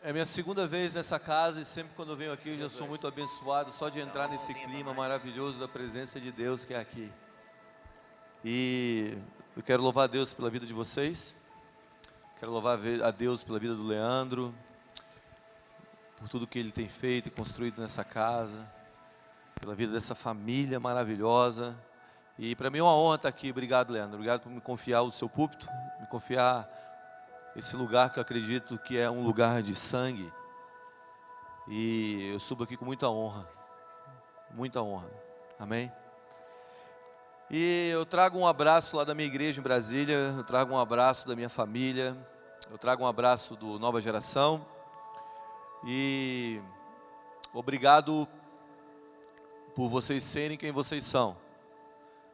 É minha segunda vez nessa casa e sempre quando eu venho aqui eu já sou muito abençoado só de entrar nesse clima maravilhoso da presença de Deus que é aqui. E eu quero louvar a Deus pela vida de vocês, quero louvar a Deus pela vida do Leandro, por tudo que ele tem feito e construído nessa casa, pela vida dessa família maravilhosa. E para mim é uma honra estar aqui. Obrigado, Leandro, obrigado por me confiar o seu púlpito, me confiar esse lugar que eu acredito que é um lugar de sangue. E eu subo aqui com muita honra, amém? E eu trago um abraço lá da minha igreja em Brasília, eu trago um abraço da minha família, eu trago um abraço do Nova Geração. E obrigado por vocês serem quem vocês são.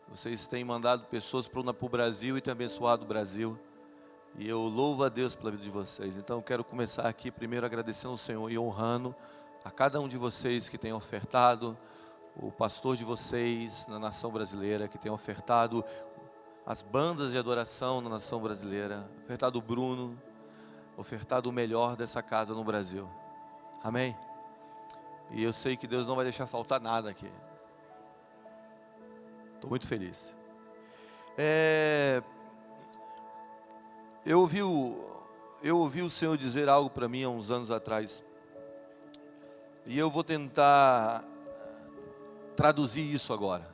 Vocês têm mandado pessoas para o Brasil e têm abençoado o Brasil. E eu louvo a Deus pela vida de vocês. Então eu quero começar aqui primeiro agradecendo ao Senhor e honrando a cada um de vocês que tem ofertado, o pastor de vocês na nação brasileira, que tem ofertado as bandas de adoração na nação brasileira, ofertado o Bruno, ofertado o melhor dessa casa no Brasil. Amém? E eu sei que Deus não vai deixar faltar nada aqui. Estou muito feliz. Eu ouvi o Senhor dizer algo para mim há uns anos atrás. E eu vou tentar traduzir isso agora.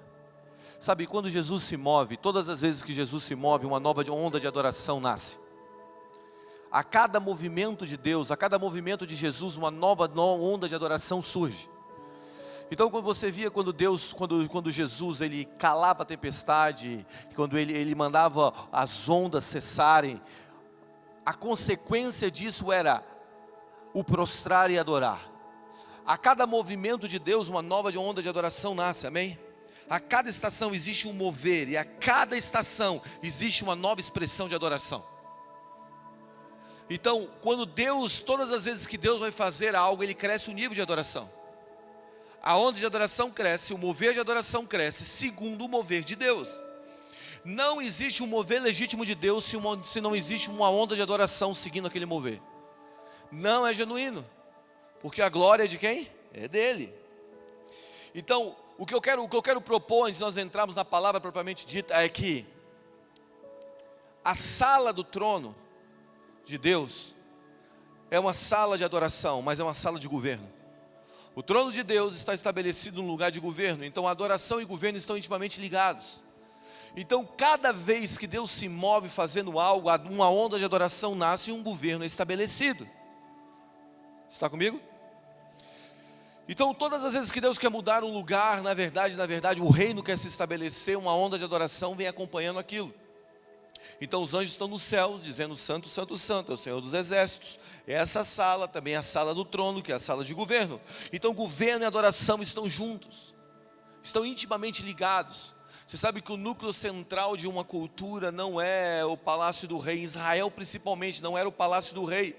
Sabe, quando Jesus se move, todas as vezes que Jesus se move, uma nova onda de adoração nasce. A cada movimento de Deus, a cada movimento de Jesus, uma nova onda de adoração surge. Então quando você via quando Jesus ele calava a tempestade, quando ele mandava as ondas cessarem, a consequência disso era o prostrar e adorar. A cada movimento de Deus uma nova onda de adoração nasce, amém? A cada estação existe um mover e a cada estação existe uma nova expressão de adoração. Então quando Deus, todas as vezes que Deus vai fazer algo, Ele cresce o nível de adoração. A onda de adoração cresce, o mover de adoração cresce, segundo o mover de Deus. Não existe um mover legítimo de Deus se não existe uma onda de adoração seguindo aquele mover. Não é genuíno, porque a glória é de quem? É dele. Então, o que eu quero propor, antes de nós entrarmos na palavra propriamente dita, é que a sala do trono de Deus é uma sala de adoração, mas é uma sala de governo. O trono de Deus está estabelecido num lugar de governo, então a adoração e governo estão intimamente ligados. Então cada vez que Deus se move fazendo algo, uma onda de adoração nasce e um governo é estabelecido. Está comigo? Então todas as vezes que Deus quer mudar um lugar, na verdade o reino quer se estabelecer, uma onda de adoração vem acompanhando aquilo. Então os anjos estão no céu dizendo santo, santo, santo, é o Senhor dos exércitos. Essa sala também é a sala do trono, que é a sala de governo. Então governo e adoração estão juntos, estão intimamente ligados. Você sabe que o núcleo central de uma cultura não é o palácio do rei. Em Israel principalmente não era o palácio do rei.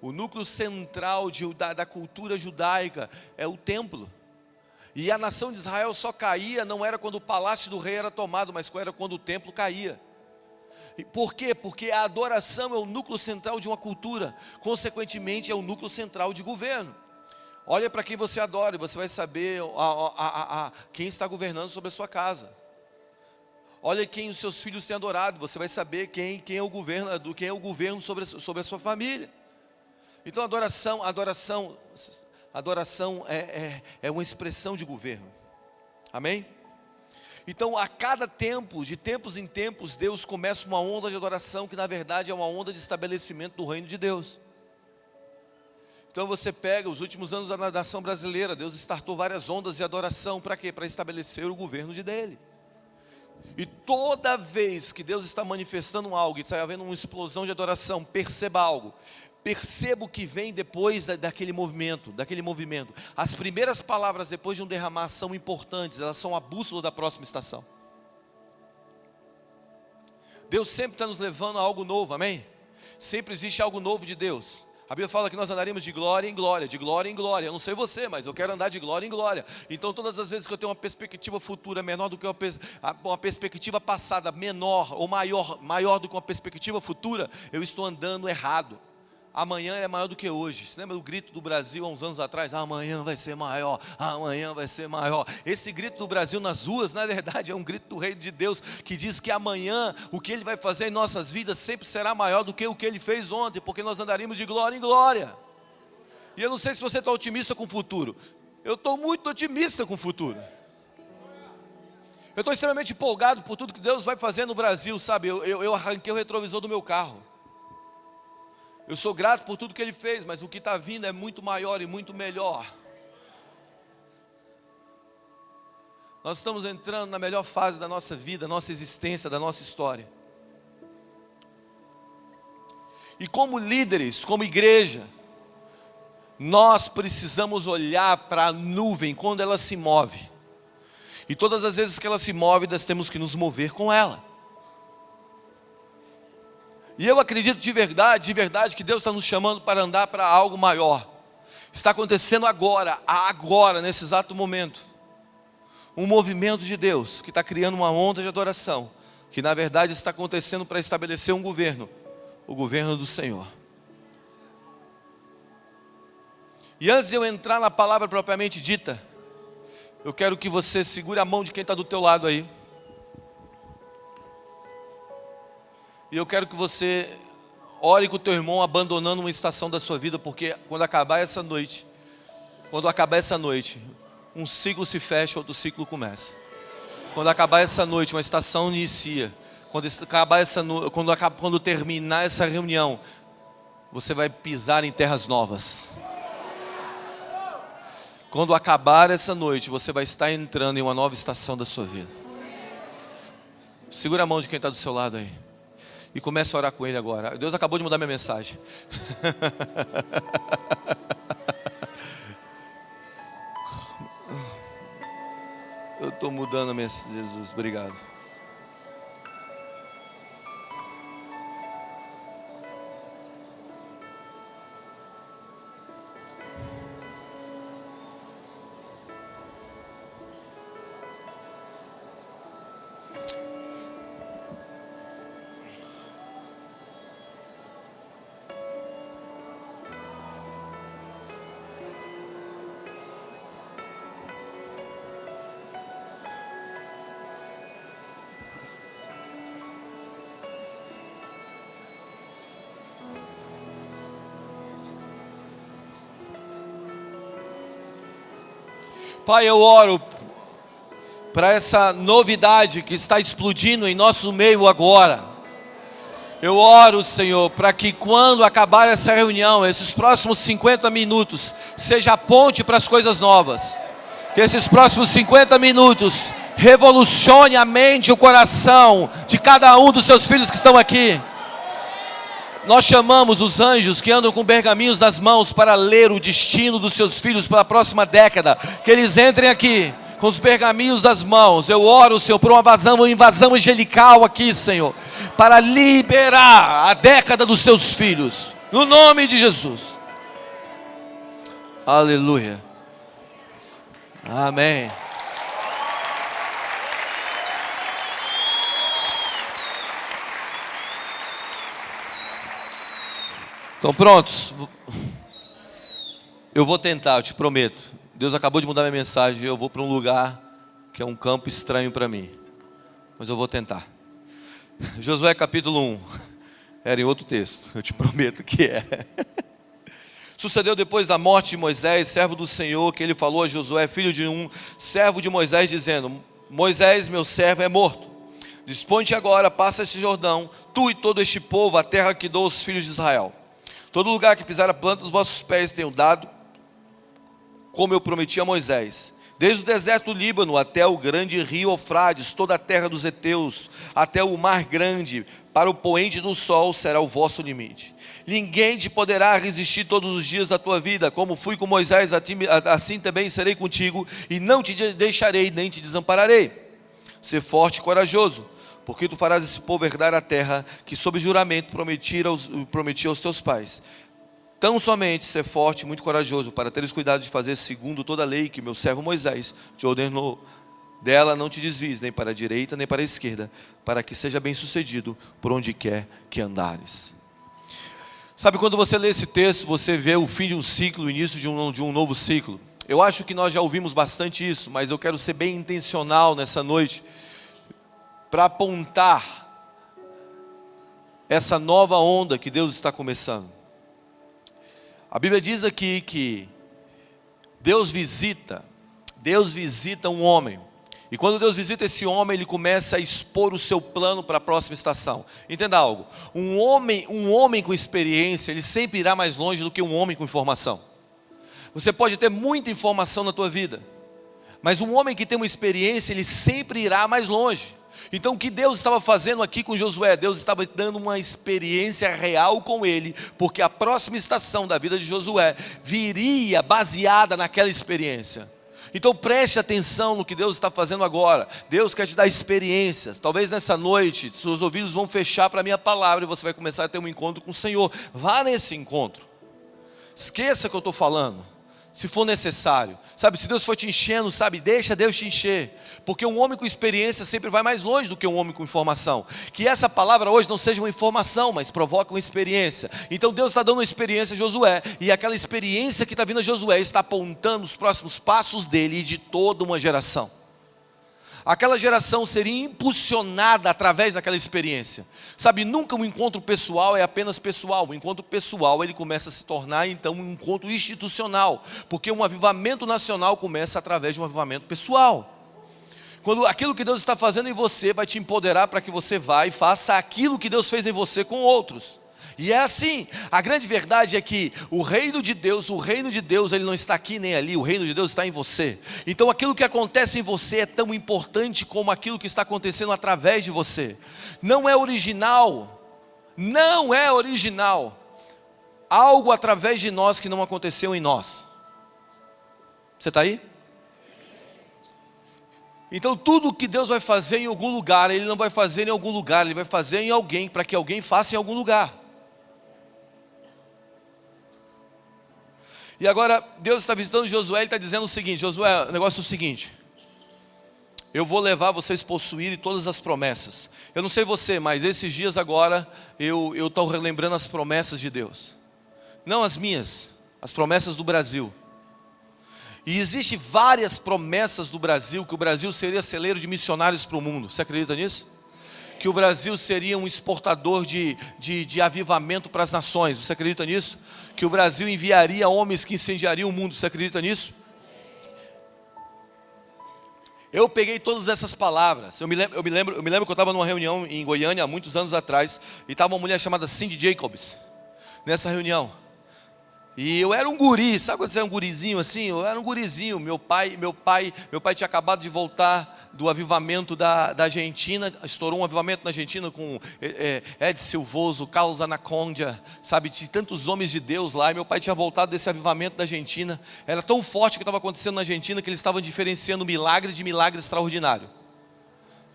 O núcleo central da cultura judaica é o templo. E a nação de Israel só caía, não era quando o palácio do rei era tomado, mas era quando o templo caía. E por quê? Porque a adoração é o núcleo central de uma cultura, consequentemente é o núcleo central de governo. Olha para quem você adora e você vai saber quem está governando sobre a sua casa. Olha quem os seus filhos têm adorado, você vai saber quem é o governo sobre a sua família. Então adoração é uma expressão de governo, amém? Então a cada tempo, de tempos em tempos, Deus começa uma onda de adoração, que na verdade é uma onda de estabelecimento do reino de Deus. Então você pega os últimos anos da nação brasileira, Deus startou várias ondas de adoração, para quê? Para estabelecer o governo dele. E toda vez que Deus está manifestando algo, está havendo uma explosão de adoração, perceba algo. Perceba o que vem depois daquele movimento. As primeiras palavras depois de um derramar são importantes, elas são a bússola da próxima estação. Deus sempre está nos levando a algo novo, amém? Sempre existe algo novo de Deus. A Bíblia fala que nós andaríamos de glória em glória, de glória em glória. Eu não sei você, mas eu quero andar de glória em glória. Então todas as vezes que eu tenho uma perspectiva futura menor do que uma perspectiva passada menor ou maior do que uma perspectiva futura, eu estou andando errado. amanhã é maior do que hoje. Você lembra do grito do Brasil há uns anos atrás? Amanhã vai ser maior, amanhã vai ser maior. Esse grito do Brasil nas ruas, na verdade, é um grito do Reino de Deus, que diz que amanhã o que Ele vai fazer em nossas vidas sempre será maior do que o que Ele fez ontem, porque nós andaríamos de glória em glória. E eu não sei se você está otimista com o futuro. Eu estou muito otimista com o futuro. Eu estou extremamente empolgado por tudo que Deus vai fazer no Brasil, sabe? Eu arranquei o retrovisor do meu carro. Eu sou grato por tudo que Ele fez, mas o que está vindo é muito maior e muito melhor. Nós estamos entrando na melhor fase da nossa vida, nossa existência, da nossa história. E como líderes, como igreja, nós precisamos olhar para a nuvem quando ela se move. E todas as vezes que ela se move, nós temos que nos mover com ela. E eu acredito de verdade, que Deus está nos chamando para andar para algo maior. Está acontecendo agora, nesse exato momento. Um movimento de Deus, que está criando uma onda de adoração, que na verdade está acontecendo para estabelecer um governo, o governo do Senhor. E antes de eu entrar na palavra propriamente dita, eu quero que você segure a mão de quem está do teu lado aí. E eu quero que você ore com o teu irmão abandonando uma estação da sua vida, porque quando acabar essa noite, um ciclo se fecha, outro ciclo começa. Quando acabar essa noite, uma estação inicia. Quando terminar essa reunião, você vai pisar em terras novas. Quando acabar essa noite, você vai estar entrando em uma nova estação da sua vida. Segura a mão de quem está do seu lado aí. E comece a orar com ele agora. Deus acabou de mudar minha mensagem. Eu estou mudando a mensagem, Jesus. Obrigado. Pai, eu oro para essa novidade que está explodindo em nosso meio agora. Eu oro, Senhor, para que quando acabar essa reunião, esses próximos 50 minutos, seja a ponte para as coisas novas. Que esses próximos 50 minutos revolucione a mente e o coração de cada um dos seus filhos que estão aqui. Nós chamamos os anjos que andam com pergaminhos nas mãos para ler o destino dos seus filhos pela próxima década. Que eles entrem aqui com os pergaminhos das mãos. Eu oro, Senhor, por uma invasão angelical aqui, Senhor, para liberar a década dos seus filhos, no nome de Jesus. Aleluia. Amém. Estão prontos? Eu vou tentar, eu te prometo. Deus acabou de mudar minha mensagem. Eu vou para um lugar que é um campo estranho para mim, mas eu vou tentar. Josué capítulo 1. Era em outro texto, eu te prometo que é. Sucedeu depois da morte de Moisés, servo do Senhor, que ele falou a Josué, filho de um servo de Moisés, dizendo: Moisés, meu servo, é morto. Dispõe-te agora, passa este Jordão, tu e todo este povo, a terra que dou aos filhos de Israel. Todo lugar que pisar a planta dos vossos pés tenho dado, como eu prometi a Moisés. Desde o deserto do Líbano até o grande rio Eufrates, toda a terra dos heteus, até o mar grande, para o poente do sol será o vosso limite. Ninguém te poderá resistir todos os dias da tua vida. Como fui com Moisés, assim também serei contigo, e não te deixarei, nem te desampararei. Ser forte e corajoso, porque tu farás esse povo herdar a terra que sob juramento prometi aos teus pais. Tão somente ser forte e muito corajoso, para teres cuidado de fazer segundo toda a lei que meu servo Moisés te ordenou. Dela não te desvies nem para a direita nem para a esquerda, para que seja bem sucedido por onde quer que andares. Sabe, quando você lê esse texto, você vê o fim de um ciclo, o início de um novo ciclo. Eu acho que nós já ouvimos bastante isso, mas eu quero ser bem intencional nessa noite, para apontar essa nova onda que Deus está começando. A Bíblia diz aqui que Deus visita um homem. E quando Deus visita esse homem, ele começa a expor o seu plano para a próxima estação. Entenda algo, um homem com experiência, ele sempre irá mais longe do que um homem com informação. Você pode ter muita informação na tua vida, mas um homem que tem uma experiência, ele sempre irá mais longe. Então o que Deus estava fazendo aqui com Josué? Deus estava dando uma experiência real com ele, porque a próxima estação da vida de Josué viria baseada naquela experiência. Então preste atenção no que Deus está fazendo agora. Deus quer te dar experiências. Talvez nessa noite seus ouvidos vão fechar para a minha palavra e você vai começar a ter um encontro com o Senhor. Vá nesse encontro. Esqueça o que eu estou falando, se for necessário. Sabe, se Deus for te enchendo, sabe, deixa Deus te encher. Porque um homem com experiência sempre vai mais longe do que um homem com informação. Que essa palavra hoje não seja uma informação, mas provoque uma experiência. Então Deus está dando uma experiência a Josué, e aquela experiência que está vindo a Josué está apontando os próximos passos dele e de toda uma geração. Aquela geração seria impulsionada através daquela experiência. Sabe, nunca um encontro pessoal é apenas pessoal. O encontro pessoal, ele começa a se tornar então um encontro institucional, porque um avivamento nacional começa através de um avivamento pessoal. Quando aquilo que Deus está fazendo em você vai te empoderar para que você vá e faça aquilo que Deus fez em você com outros. E é assim, a grande verdade é que o reino de Deus, ele não está aqui nem ali, o reino de Deus está em você. Então aquilo que acontece em você é tão importante como aquilo que está acontecendo através de você. Não é original algo através de nós que não aconteceu em nós. Você está aí? Então tudo que Deus vai fazer em algum lugar, Ele não vai fazer em algum lugar, Ele vai fazer em alguém, para que alguém faça em algum lugar. E agora Deus está visitando Josué, Ele está dizendo o seguinte: Josué, o negócio é o seguinte, eu vou levar vocês a possuírem todas as promessas. Eu não sei você, mas esses dias agora eu estou relembrando as promessas de Deus. Não as minhas, as promessas do Brasil. E existem várias promessas do Brasil, que o Brasil seria celeiro de missionários para o mundo. Você acredita nisso? Que o Brasil seria um exportador de avivamento para as nações. Você acredita nisso? Que o Brasil enviaria homens que incendiariam o mundo. Você acredita nisso? Eu peguei todas essas palavras. Eu me lembro que eu estava numa reunião em Goiânia há muitos anos atrás, e estava uma mulher chamada Cindy Jacobs nessa reunião. E eu era um guri, sabe quando você é um gurizinho assim? Eu era um gurizinho, meu pai tinha acabado de voltar do avivamento da Argentina, estourou um avivamento na Argentina com Ed Silvoso, Carlos Anacondia, sabe, tinha tantos homens de Deus lá, e meu pai tinha voltado desse avivamento da Argentina, era tão forte o que estava acontecendo na Argentina, que eles estavam diferenciando milagre de milagre extraordinário.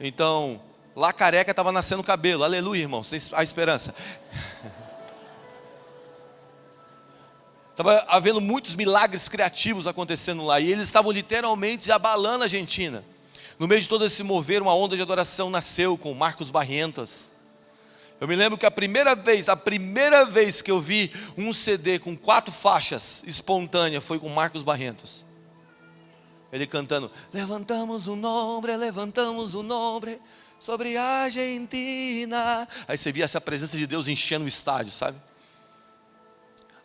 Então, lá careca estava nascendo cabelo, aleluia, irmãos, há esperança. Estava havendo muitos milagres criativos acontecendo lá, e eles estavam literalmente abalando a Argentina. No meio de todo esse mover, uma onda de adoração nasceu com Marcos Barrientos. Eu me lembro que a primeira vez que eu vi um CD com 4 faixas espontânea foi com Marcos Barrientos. Ele cantando: levantamos o nome sobre a Argentina. Aí você via essa presença de Deus enchendo o estádio, sabe?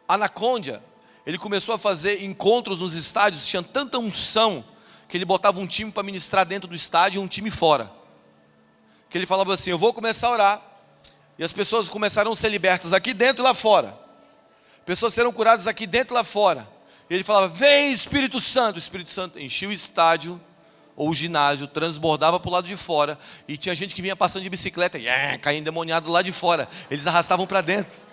Anacondia, ele começou a fazer encontros nos estádios, tinha tanta unção, que ele botava um time para ministrar dentro do estádio e um time fora. Que ele falava assim: eu vou começar a orar, e as pessoas começaram a ser libertas aqui dentro e lá fora. Pessoas serão curadas aqui dentro e lá fora. E ele falava: vem Espírito Santo. O Espírito Santo enchia o estádio, ou o ginásio, transbordava para o lado de fora, e tinha gente que vinha passando de bicicleta, caía endemoniado lá de fora, eles arrastavam para dentro.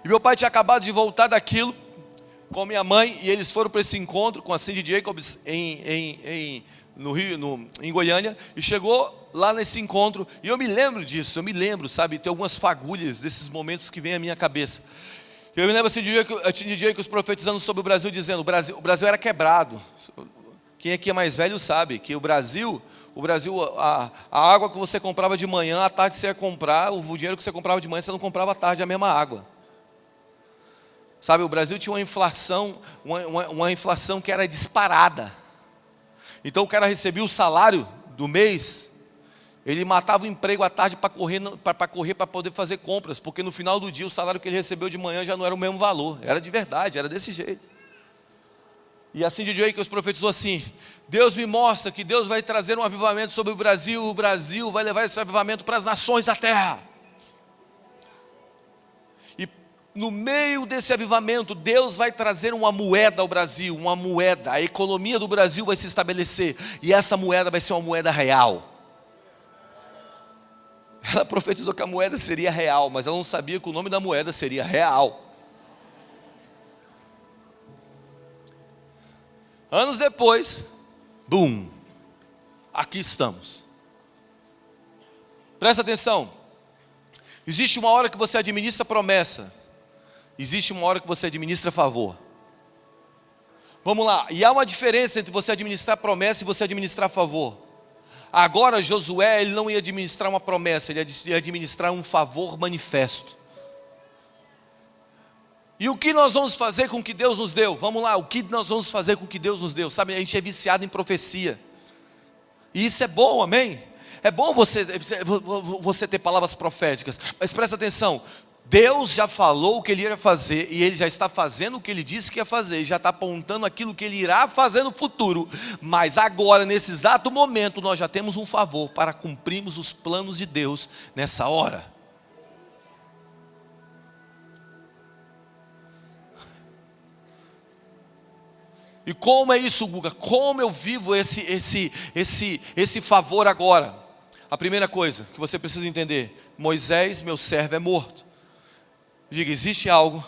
E meu pai tinha acabado de voltar daquilo com a minha mãe, e eles foram para esse encontro com a Cindy Jacobs em Goiânia, e chegou lá nesse encontro, e eu me lembro disso, sabe, tem algumas fagulhas desses momentos que vêm à minha cabeça. Eu me lembro assim, a Cindy Jacobs profetizando sobre o Brasil, dizendo: o Brasil era quebrado. Quem aqui é mais velho sabe que o Brasil, a água que você comprava de manhã, à tarde você ia comprar, o dinheiro que você comprava de manhã, você não comprava à tarde a mesma água. Sabe, o Brasil tinha uma inflação que era disparada. Então o cara recebia o salário do mês, ele matava o emprego à tarde para correr para poder fazer compras, porque no final do dia o salário que ele recebeu de manhã já não era o mesmo valor, era de verdade, era desse jeito. E assim de dia que os profetizou assim: Deus me mostra que Deus vai trazer um avivamento sobre o Brasil vai levar esse avivamento para as nações da terra. E no meio desse avivamento, Deus vai trazer uma moeda ao Brasil, uma moeda, a economia do Brasil vai se estabelecer, e essa moeda vai ser uma moeda real. Ela profetizou que a moeda seria real, mas ela não sabia que o nome da moeda seria real. Anos depois, bum, aqui estamos. Presta atenção, existe uma hora que você administra promessa, existe uma hora que você administra favor. Vamos lá, e há uma diferença entre você administrar promessa e você administrar favor. Agora Josué, ele não ia administrar uma promessa, ele ia administrar um favor manifesto. E o que nós vamos fazer com o que Deus nos deu? Vamos lá, o que nós vamos fazer com o que Deus nos deu? Sabe, a gente é viciado em profecia. E isso é bom, amém? É bom você ter palavras proféticas. Mas presta atenção, Deus já falou o que Ele ia fazer, e Ele já está fazendo o que Ele disse que ia fazer, e já está apontando aquilo que Ele irá fazer no futuro. Mas agora, nesse exato momento, nós já temos um favor para cumprirmos os planos de Deus nessa hora. E como é isso, Guga? Como eu vivo esse favor agora? A primeira coisa que você precisa entender: Moisés, meu servo, é morto. Diga, existe algo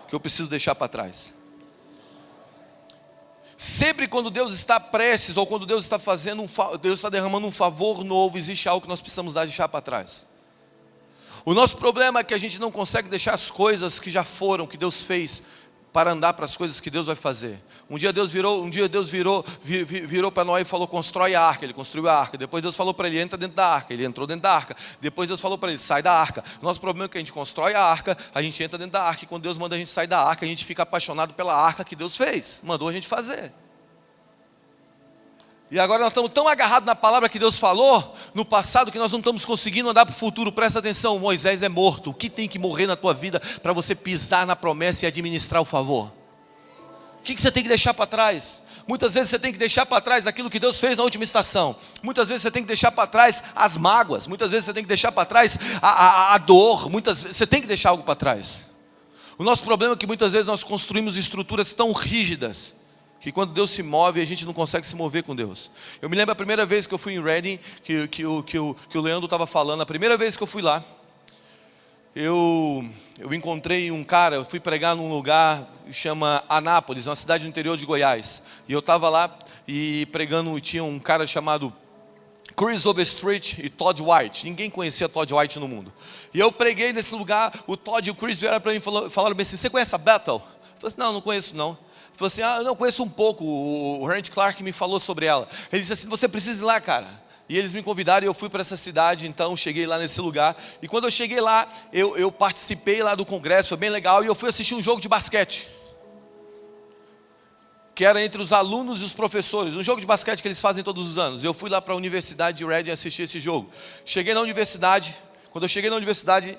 que eu preciso deixar para trás. Sempre quando Deus está prestes, ou quando Deus está Deus está derramando um favor novo, existe algo que nós precisamos deixar para trás. O nosso problema é que a gente não consegue deixar as coisas que já foram, que Deus fez, para andar para as coisas que Deus vai fazer. Um dia Deus virou para Noé e falou: constrói a arca. Ele construiu a arca. Depois Deus falou para ele: entra dentro da arca. Ele entrou dentro da arca. Depois Deus falou para ele: sai da arca. Nosso problema é que a gente constrói a arca, a gente entra dentro da arca, e quando Deus manda a gente sair da arca, a gente fica apaixonado pela arca que Deus fez, mandou a gente fazer. E agora nós estamos tão agarrados na palavra que Deus falou no passado, que nós não estamos conseguindo andar para o futuro. Presta atenção, Moisés é morto. O que tem que morrer na tua vida para você pisar na promessa e administrar o favor? O que você tem que deixar para trás? Muitas vezes você tem que deixar para trás aquilo que Deus fez na última estação. Muitas vezes você tem que deixar para trás as mágoas. Muitas vezes você tem que deixar para trás a dor. Muitas vezes você tem que deixar algo para trás. O nosso problema é que muitas vezes nós construímos estruturas tão rígidas que quando Deus se move, a gente não consegue se mover com Deus. Eu me lembro a primeira vez que eu fui em Reading, que o Leandro estava falando. A primeira vez que eu fui lá, eu encontrei um cara. Eu fui pregar num lugar que chama Anápolis, uma cidade no interior de Goiás. E eu estava lá e pregando, e tinha um cara chamado Chris Overstreet e Todd White. Ninguém conhecia Todd White no mundo. E eu preguei nesse lugar. O Todd e o Chris vieram para mim e falaram bem assim: você conhece a Bethel? Eu falei assim: não conheço não. Ele falou assim: eu não conheço um pouco, o Randy Clark me falou sobre ela. Ele disse assim: você precisa ir lá, cara. E eles me convidaram e eu fui para essa cidade. Então cheguei lá nesse lugar. E quando eu cheguei lá, eu participei lá do congresso, foi bem legal. E eu fui assistir um jogo de basquete, que era entre os alunos e os professores, um jogo de basquete que eles fazem todos os anos. Eu fui lá para a Universidade de Reading assistir esse jogo. Cheguei na universidade. Quando eu cheguei na universidade,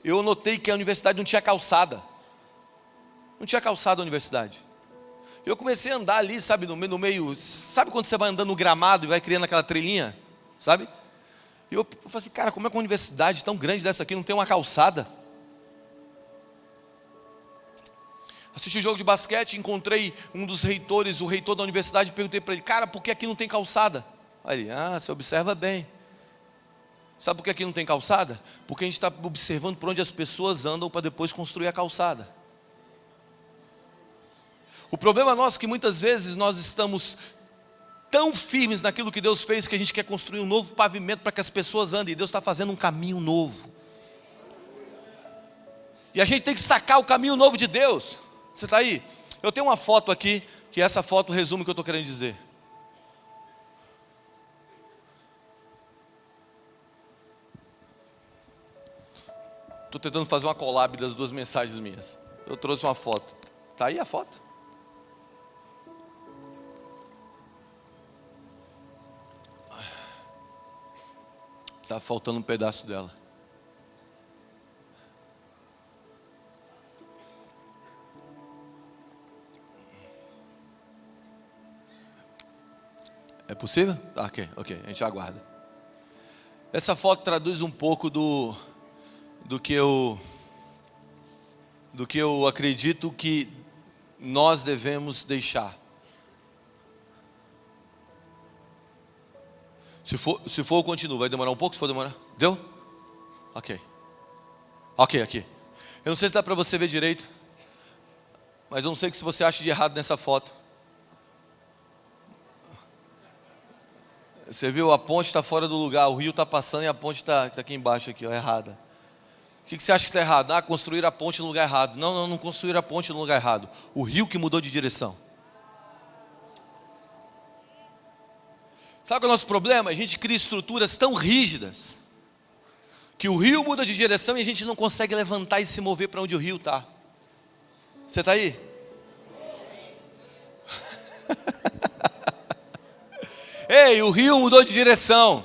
eu notei que a universidade não tinha calçada. Não tinha calçada na universidade. Eu comecei a andar ali, sabe, no meio, sabe quando você vai andando no gramado e vai criando aquela trilhinha, sabe? E eu falei assim: cara, como é que uma universidade tão grande dessa aqui não tem uma calçada? Assisti o jogo de basquete, encontrei um dos reitores, o reitor da universidade, e perguntei para ele: cara, por que aqui não tem calçada? Aí ele: você observa bem. Sabe por que aqui não tem calçada? Porque a gente está observando por onde as pessoas andam para depois construir a calçada. O problema nosso é que muitas vezes nós estamos tão firmes naquilo que Deus fez, que a gente quer construir um novo pavimento para que as pessoas andem. E Deus está fazendo um caminho novo. E a gente tem que sacar o caminho novo de Deus. Você está aí? Eu tenho uma foto aqui que essa foto resume o que eu estou querendo dizer. Estou tentando fazer uma collab das duas mensagens minhas. Eu trouxe uma foto. Está aí a foto? Está faltando um pedaço dela. É possível? Ah, ok, a gente aguarda. Essa foto traduz um pouco do que eu acredito que nós devemos deixar. Se for, eu continuo. Vai demorar um pouco? Se for demorar? Deu? Ok, aqui. Eu não sei se dá para você ver direito, mas eu não sei o que você acha de errado nessa foto. Você viu? A ponte está fora do lugar, o rio está passando e a ponte está aqui embaixo, aqui, ó, errada. O que você acha que está errado? Ah, construir a ponte no lugar errado. Não construir a ponte no lugar errado. O rio que mudou de direção. Sabe qual é o nosso problema? A gente cria estruturas tão rígidas que o rio muda de direção e a gente não consegue levantar e se mover para onde o rio está. Você está aí? Ei, o rio mudou de direção.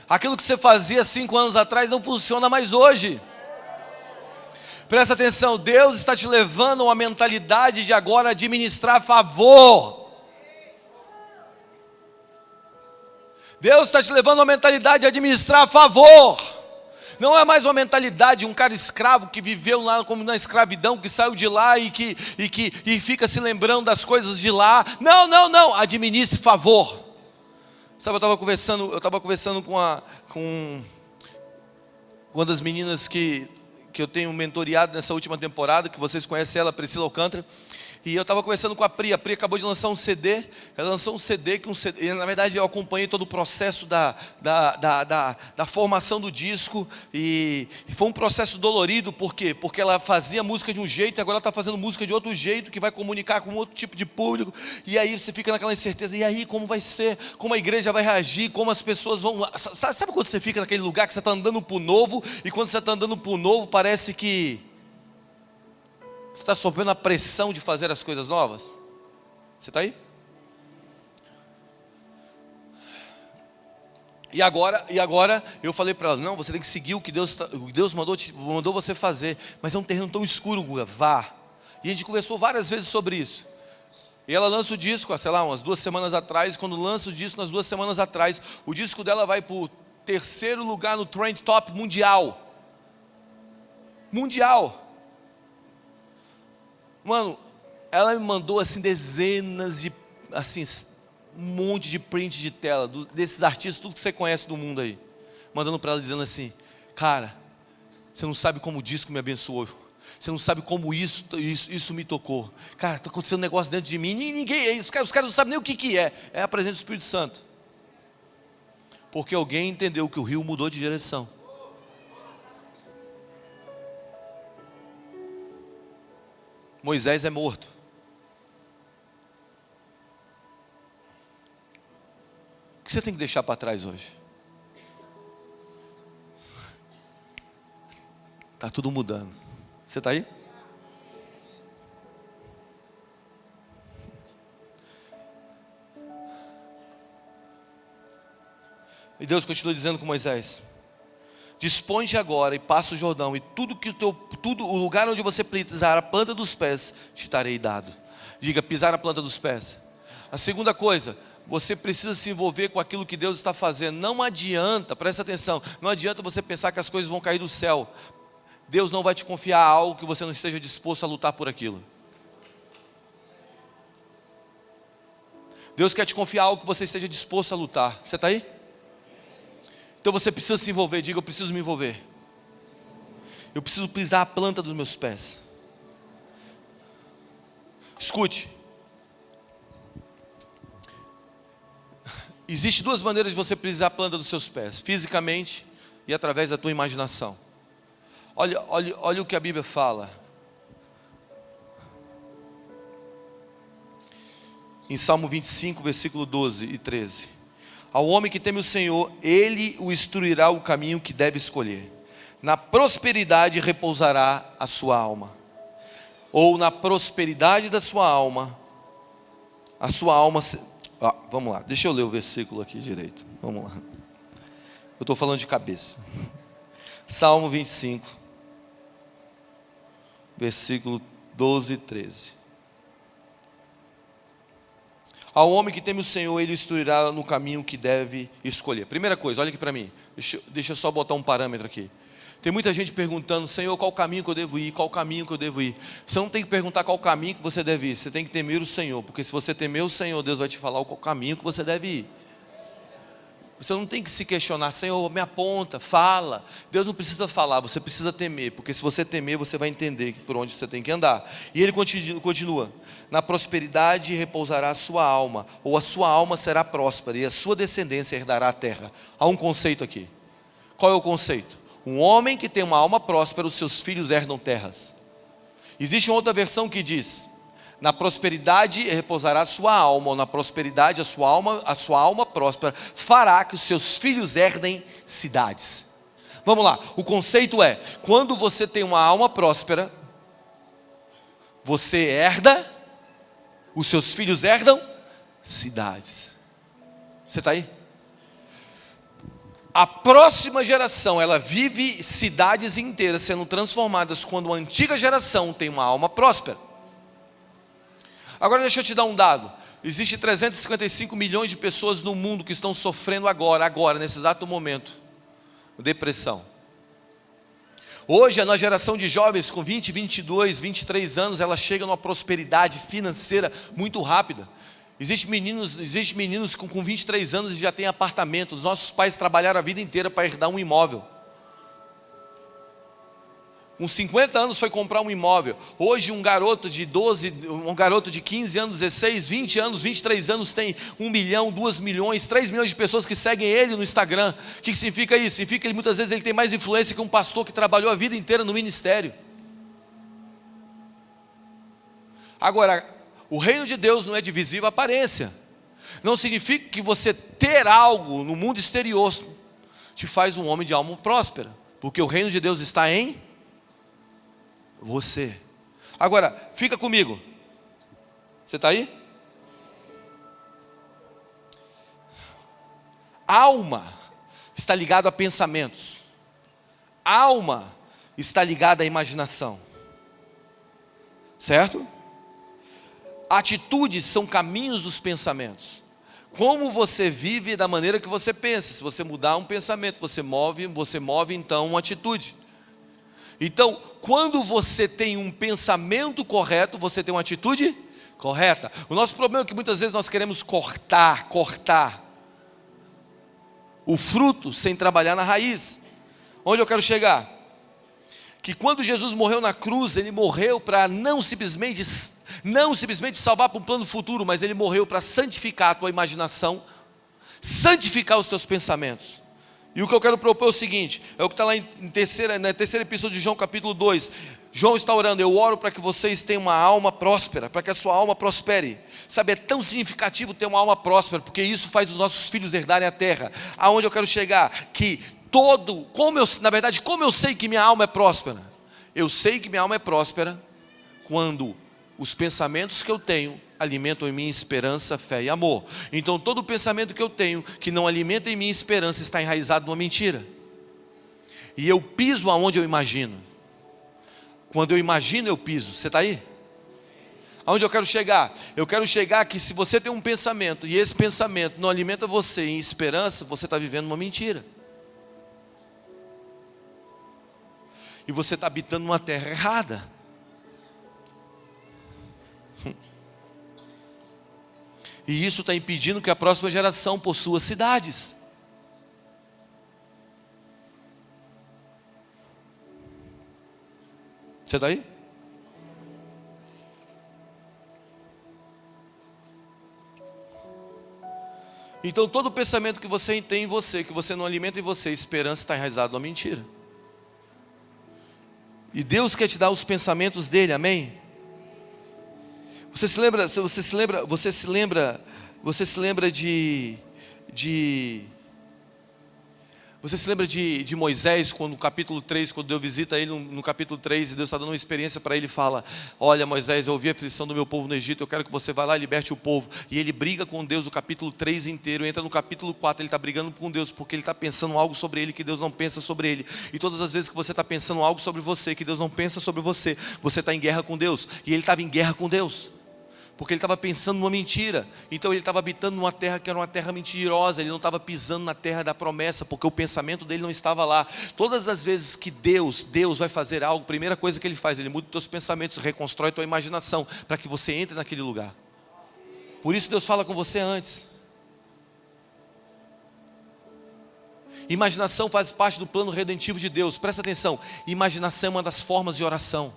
Aquilo que você fazia 5 anos atrás não funciona mais hoje. Presta atenção, Deus está te levando a uma mentalidade de agora administrar favor. Deus está te levando a uma mentalidade de administrar a favor. Não é mais uma mentalidade de um cara escravo que viveu lá como na escravidão, que saiu de lá e fica se lembrando das coisas de lá. Não, administre favor. Sabe, eu estava conversando com uma das meninas que eu tenho mentoreado nessa última temporada, que vocês conhecem ela, Priscila Alcântara. E eu estava conversando com a Pri acabou de lançar um CD. Ela lançou um CD, e na verdade eu acompanhei todo o processo da formação do disco. E foi um processo dolorido, por quê? Porque ela fazia música de um jeito e agora ela está fazendo música de outro jeito, que vai comunicar com outro tipo de público. E aí você fica naquela incerteza, e aí como vai ser? Como a igreja vai reagir? Como as pessoas vão... Sabe quando você fica naquele lugar que você está andando para o novo, e quando você está andando para o novo parece que você está sofrendo a pressão de fazer as coisas novas? Você está aí? E agora eu falei para ela, não, você tem que seguir o que Deus mandou você fazer. Mas é um terreno tão escuro, Guga, vá. E a gente conversou várias vezes sobre isso. E ela lança o disco, sei lá, umas 2 semanas atrás. Quando lança o disco, nas 2 semanas atrás, o disco dela vai para o 3º lugar no Trend Top mundial. Mano, ela me mandou assim dezenas de, assim, um monte de print de tela desses artistas, tudo que você conhece do mundo aí, mandando para ela dizendo assim, cara, você não sabe como o disco me abençoou, você não sabe como isso me tocou, cara, está acontecendo um negócio dentro de mim, ninguém, os caras não sabem nem o que é a presença do Espírito Santo, porque alguém entendeu que o rio mudou de direção. Moisés é morto. O que você tem que deixar para trás hoje? Está tudo mudando. Você está aí? E Deus continua dizendo com Moisés: dispõe-te agora e passa o Jordão, e o lugar onde você pisar a planta dos pés, te estarei dado. Diga, pisar na planta dos pés. A segunda coisa, você precisa se envolver com aquilo que Deus está fazendo. Não adianta, presta atenção, não adianta você pensar que as coisas vão cair do céu. Deus não vai te confiar algo que você não esteja disposto a lutar por aquilo. Deus quer te confiar algo que você esteja disposto a lutar. Você está aí? Então você precisa se envolver. Diga, eu preciso me envolver. Eu preciso pisar a planta dos meus pés. Escute. Existem 2 maneiras de você pisar a planta dos seus pés: fisicamente e através da tua imaginação. Olha o que a Bíblia fala. em Salmo 25, versículo 12 e 13. Ao homem que teme o Senhor, Ele o instruirá o caminho que deve escolher. Na prosperidade repousará a sua alma. Ou na prosperidade da sua alma, a sua alma... vamos lá, deixa eu ler o versículo aqui direito. Vamos lá. Eu estou falando de cabeça. Salmo 25, versículo 12 e 13. Ao homem que teme o Senhor, Ele o instruirá no caminho que deve escolher. Primeira coisa, olha aqui para mim. Deixa eu só botar um parâmetro aqui. Tem muita gente perguntando: Senhor, qual caminho que eu devo ir? Qual caminho que eu devo ir? Você não tem que perguntar qual caminho que você deve ir. Você tem que temer o Senhor. Porque se você temer o Senhor, Deus vai te falar qual caminho que você deve ir. Você não tem que se questionar: Senhor, me aponta, fala. Deus não precisa falar, você precisa temer. Porque se você temer, você vai entender por onde você tem que andar. E Ele continua: na prosperidade repousará a sua alma, ou a sua alma será próspera, e a sua descendência herdará a terra. Há um conceito aqui. Qual é o conceito? Um homem que tem uma alma próspera, os seus filhos herdam terras. Existe uma outra versão que diz: na prosperidade repousará a sua alma, ou na prosperidade a sua alma próspera fará que os seus filhos herdem cidades. Vamos lá, o conceito é: quando você tem uma alma próspera, você herda, os seus filhos herdam cidades. Você está aí? A próxima geração, ela vive cidades inteiras sendo transformadas quando a antiga geração tem uma alma próspera. Agora deixa eu te dar um dado. Existem 355 milhões de pessoas no mundo que estão sofrendo agora, nesse exato momento, depressão. Hoje, na geração de jovens com 20, 22, 23 anos, ela chega numa prosperidade financeira muito rápida. Existem meninos com 23 anos e já têm apartamento. Os nossos pais trabalharam a vida inteira para herdar um imóvel. Com 50 anos foi comprar um imóvel. Hoje um garoto de 15 anos, 16, 20 anos, 23 anos tem 1 milhão, 2 milhões, 3 milhões de pessoas que seguem ele no Instagram. O que significa isso? Significa que muitas vezes ele tem mais influência que um pastor que trabalhou a vida inteira no ministério. Agora, o reino de Deus não é de visível aparência. Não significa que você ter algo no mundo exterior te faz um homem de alma próspera. Porque o reino de Deus está em você. Agora, fica comigo. Você está aí? Alma está ligado a pensamentos. Alma está ligada à imaginação. Certo? Atitudes são caminhos dos pensamentos. Como você vive da maneira que você pensa. Se você mudar um pensamento, você move então uma atitude. Então, quando você tem um pensamento correto, você tem uma atitude correta. O nosso problema é que muitas vezes nós queremos cortar o fruto sem trabalhar na raiz. Onde eu quero chegar? Que quando Jesus morreu na cruz, Ele morreu para não simplesmente salvar para um plano futuro, mas Ele morreu para santificar a tua imaginação, santificar os teus pensamentos. E o que eu quero propor é o seguinte, é o que está lá na terceira epístola de João, capítulo 2. João está orando: eu oro para que vocês tenham uma alma próspera, para que a sua alma prospere. Sabe, é tão significativo ter uma alma próspera, porque isso faz os nossos filhos herdarem a terra. Aonde eu quero chegar? Que como eu sei que minha alma é próspera? Eu sei que minha alma é próspera quando os pensamentos que eu tenho alimentam em mim esperança, fé e amor. Então todo pensamento que eu tenho que não alimenta em mim esperança está enraizado numa mentira. E eu piso aonde eu imagino. Quando eu imagino, eu piso. Você está aí? Aonde eu quero chegar? Eu quero chegar que se você tem um pensamento e esse pensamento não alimenta você em esperança, você está vivendo uma mentira. E você está habitando uma terra errada. E isso está impedindo que a próxima geração possua cidades. Você está aí? Então todo pensamento que você tem em você, que você não alimenta em você, esperança, está enraizado na mentira. E Deus quer te dar os pensamentos dele, amém? Você se lembra de Moisés, quando no capítulo 3, quando Deus visita ele no capítulo 3, e Deus está dando uma experiência para ele e fala: olha Moisés, eu ouvi a aflição do meu povo no Egito, eu quero que você vá lá e liberte o povo. E ele briga com Deus o capítulo 3 inteiro, entra no capítulo 4, ele está brigando com Deus, porque ele está pensando algo sobre ele que Deus não pensa sobre ele. E todas as vezes que você está pensando algo sobre você, que Deus não pensa sobre você, você está em guerra com Deus. E ele estava em guerra com Deus, porque ele estava pensando numa mentira. Então ele estava habitando numa terra que era uma terra mentirosa. Ele não estava pisando na terra da promessa, porque o pensamento dele não estava lá. Todas as vezes que Deus vai fazer algo, a primeira coisa que Ele faz, Ele muda os teus pensamentos, reconstrói tua imaginação, para que você entre naquele lugar. Por isso Deus fala com você antes. Imaginação faz parte do plano redentivo de Deus. Presta atenção, imaginação é uma das formas de oração.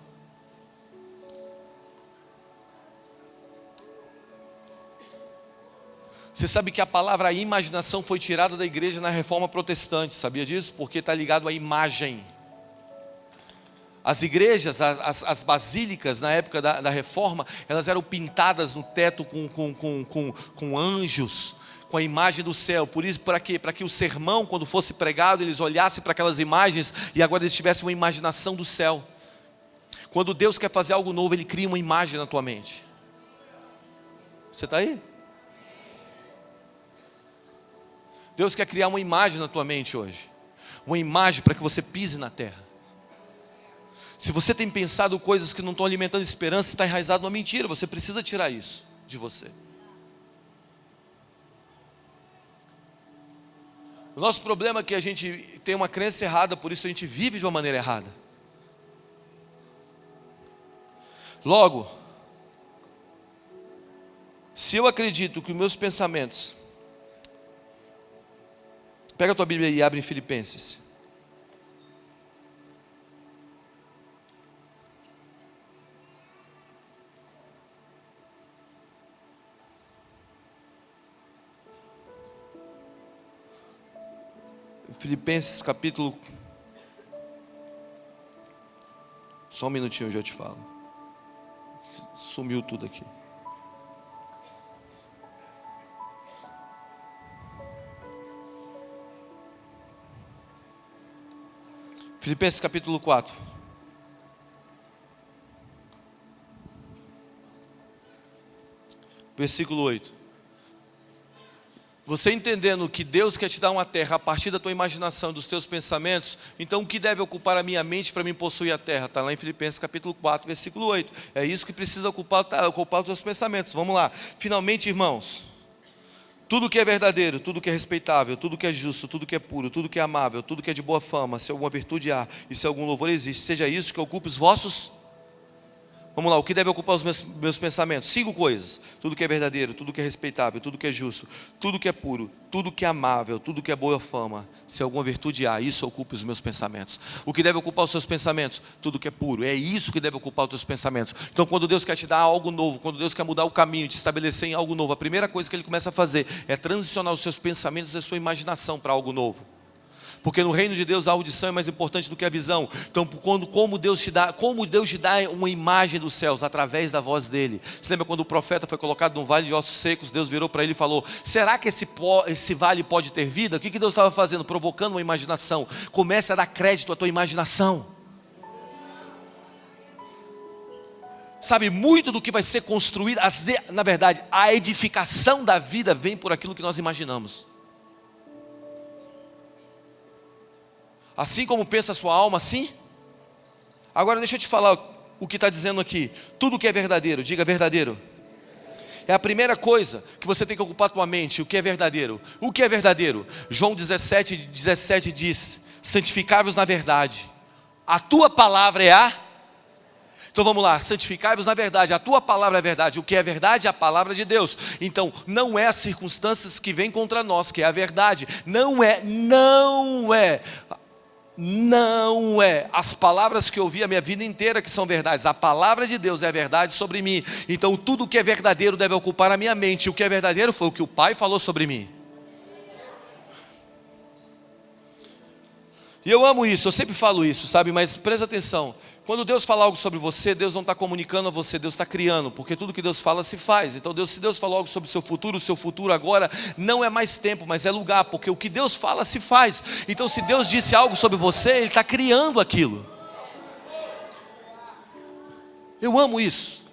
Você sabe que a palavra imaginação foi tirada da igreja na Reforma Protestante, sabia disso? Porque está ligado à imagem. As igrejas, as basílicas na época da Reforma, elas eram pintadas no teto com anjos, com a imagem do céu. Por isso, para quê? Para que o sermão, quando fosse pregado, eles olhassem para aquelas imagens e agora eles tivessem uma imaginação do céu. Quando Deus quer fazer algo novo, Ele cria uma imagem na tua mente. Você está aí? Deus quer criar uma imagem na tua mente hoje. Uma imagem para que você pise na terra. Se você tem pensado coisas que não estão alimentando esperança, está enraizado numa mentira. Você precisa tirar isso de você. O nosso problema é que a gente tem uma crença errada, por isso a gente vive de uma maneira errada. Logo, se eu acredito que os meus pensamentos... Pega a tua Bíblia e abre em Filipenses. Filipenses capítulo... Só um minutinho eu já te falo. Sumiu tudo aqui. Filipenses capítulo 4. Versículo 8. Você entendendo que Deus quer te dar uma terra a partir da tua imaginação, dos teus pensamentos, então o que deve ocupar a minha mente para mim possuir a terra? Está lá em Filipenses capítulo 4, versículo 8. É isso que precisa ocupar os teus pensamentos. Vamos lá. Finalmente, irmãos, tudo que é verdadeiro, tudo que é respeitável, tudo que é justo, tudo que é puro, tudo que é amável, tudo que é de boa fama, se alguma virtude há e se algum louvor existe, seja isso que ocupe os vossos. Vamos lá, o que deve ocupar os meus pensamentos? 5 coisas: tudo que é verdadeiro, tudo que é respeitável, tudo que é justo, tudo que é puro, tudo que é amável, tudo que é boa fama, se alguma virtude há, isso ocupe os meus pensamentos. O que deve ocupar os seus pensamentos? Tudo que é puro, é isso que deve ocupar os teus pensamentos. Então quando Deus quer te dar algo novo, quando Deus quer mudar o caminho, te estabelecer em algo novo, a primeira coisa que Ele começa a fazer é transicionar os seus pensamentos e a sua imaginação para algo novo. Porque no reino de Deus a audição é mais importante do que a visão. Então como Deus te dá uma imagem dos céus? Através da voz dele. Você lembra quando o profeta foi colocado num vale de ossos secos? Deus virou para ele e falou: será que esse vale pode ter vida? O que Deus estava fazendo? Provocando uma imaginação. Comece a dar crédito à tua imaginação. Sabe, muito do que vai ser construído, na verdade, a edificação da vida vem por aquilo que nós imaginamos. Assim como pensa a sua alma, assim. Agora deixa eu te falar o que está dizendo aqui. Tudo que é verdadeiro, diga verdadeiro. É a primeira coisa que você tem que ocupar a tua mente. O que é verdadeiro? O que é verdadeiro? João 17 diz: santificai-vos na verdade. A tua palavra é a... Então vamos lá, santificai-vos na verdade. A tua palavra é a verdade. O que é verdade? A palavra de Deus. Então não é as circunstâncias que vêm contra nós que é a verdade. Não é as palavras que eu ouvi a minha vida inteira que são verdades. A palavra de Deus é a verdade sobre mim. Então tudo que é verdadeiro deve ocupar a minha mente. O que é verdadeiro foi o que o Pai falou sobre mim. E eu amo isso, eu sempre falo isso, sabe? Mas presta atenção, quando Deus fala algo sobre você, Deus não está comunicando a você, Deus está criando, porque tudo que Deus fala se faz. Então se Deus falou algo sobre o seu futuro agora não é mais tempo, mas é lugar, porque o que Deus fala se faz. Então se Deus disse algo sobre você, Ele está criando aquilo. Eu amo isso.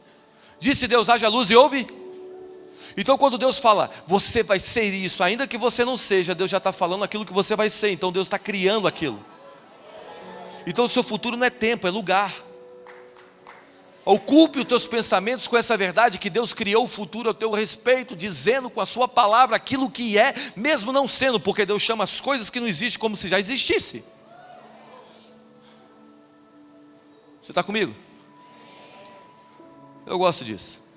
Disse Deus, haja luz e houve. Então quando Deus fala, você vai ser isso, ainda que você não seja, Deus já está falando aquilo que você vai ser, então Deus está criando aquilo. Então o seu futuro não é tempo, é lugar. Ocupe os teus pensamentos com essa verdade, que Deus criou o futuro ao teu respeito, dizendo com a sua palavra aquilo que é, mesmo não sendo, porque Deus chama as coisas que não existem como se já existisse. Você está comigo? Eu gosto disso.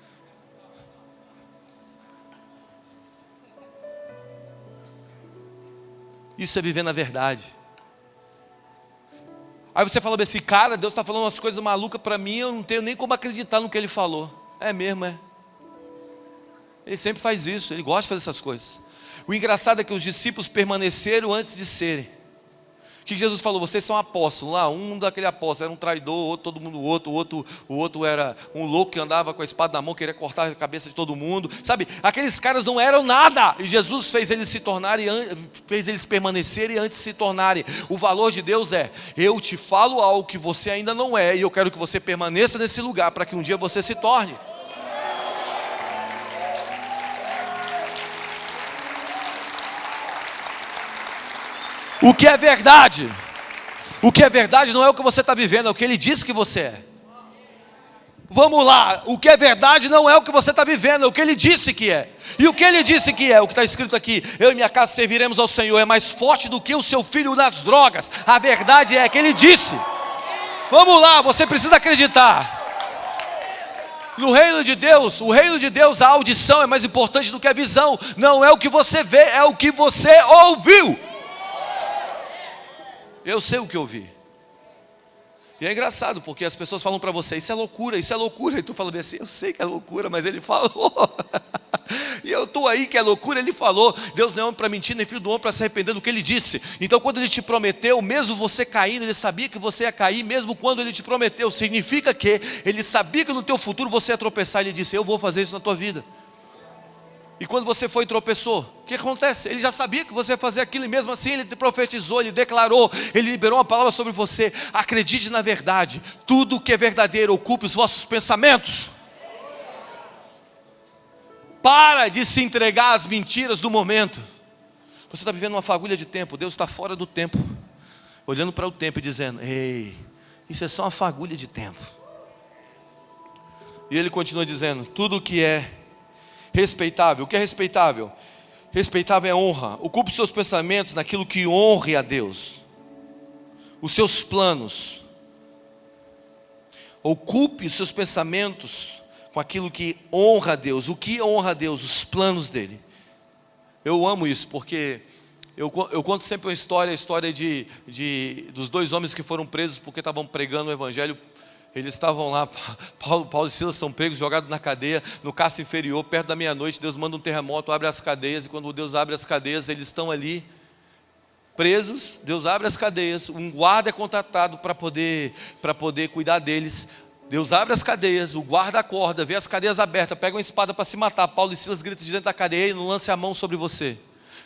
Isso é viver na verdade. Aí você fala assim, cara, Deus está falando umas coisas malucas para mim, eu não tenho nem como acreditar no que Ele falou. É mesmo, é. Ele sempre faz isso, Ele gosta de fazer essas coisas. O engraçado é que os discípulos permaneceram antes de serem. O que Jesus falou? Vocês são apóstolos. Lá, um daquele apóstolo era um traidor, outro, todo mundo, o outro era um louco que andava com a espada na mão, queria cortar a cabeça de todo mundo. Sabe, aqueles caras não eram nada. E Jesus fez eles se tornarem, fez eles permanecerem antes de se tornarem. O valor de Deus é, eu te falo algo que você ainda não é, e eu quero que você permaneça nesse lugar, para que um dia você se torne. O que é verdade? O que é verdade não é o que você está vivendo, é o que Ele disse que você é. Vamos lá, o que é verdade não é o que você está vivendo, é o que Ele disse que é. E o que Ele disse que é, o que está escrito aqui, eu e minha casa serviremos ao Senhor, é mais forte do que o seu filho nas drogas. A verdade é que Ele disse. Vamos lá, você precisa acreditar. No reino de Deus, o reino de Deus, a audição é mais importante do que a visão. Não é o que você vê, é o que você ouviu. Eu sei o que eu vi. E é engraçado, porque as pessoas falam para você, isso é loucura, e tu fala bem assim, eu sei que é loucura, mas Ele falou. E eu estou aí que é loucura, Ele falou. Deus não é homem para mentir, nem filho do homem para se arrepender do que Ele disse. Então quando Ele te prometeu, mesmo você caindo, Ele sabia que você ia cair, mesmo quando Ele te prometeu, significa que Ele sabia que no teu futuro você ia tropeçar. Ele disse, eu vou fazer isso na tua vida. E quando você foi e tropeçou, o que acontece? Ele já sabia que você ia fazer aquilo, e mesmo assim Ele te profetizou, Ele declarou, Ele liberou uma palavra sobre você. Acredite na verdade, tudo que é verdadeiro ocupe os vossos pensamentos. Para de se entregar às mentiras do momento. Você está vivendo uma fagulha de tempo, Deus está fora do tempo, olhando para o tempo e dizendo, ei, isso é só uma fagulha de tempo. E Ele continua dizendo, tudo que é respeitável. O que é respeitável? Respeitável é honra. Ocupe os seus pensamentos naquilo que honre a Deus. Os seus planos. Ocupe os seus pensamentos com aquilo que honra a Deus. O que honra a Deus? Os planos dele. Eu amo isso, porque eu conto sempre uma história, a história dos dois homens que foram presos porque estavam pregando o evangelho. Eles estavam lá, Paulo e Silas são pregos, jogados na cadeia, no cárcere inferior, perto da meia-noite. Deus manda um terremoto, abre as cadeias, e quando Deus abre as cadeias, eles estão ali, presos. Deus abre as cadeias, um guarda é contratado para poder cuidar deles. Deus abre as cadeias, o guarda acorda, vê as cadeias abertas, pega uma espada para se matar. Paulo e Silas gritam de dentro da cadeia e não lance a mão sobre você.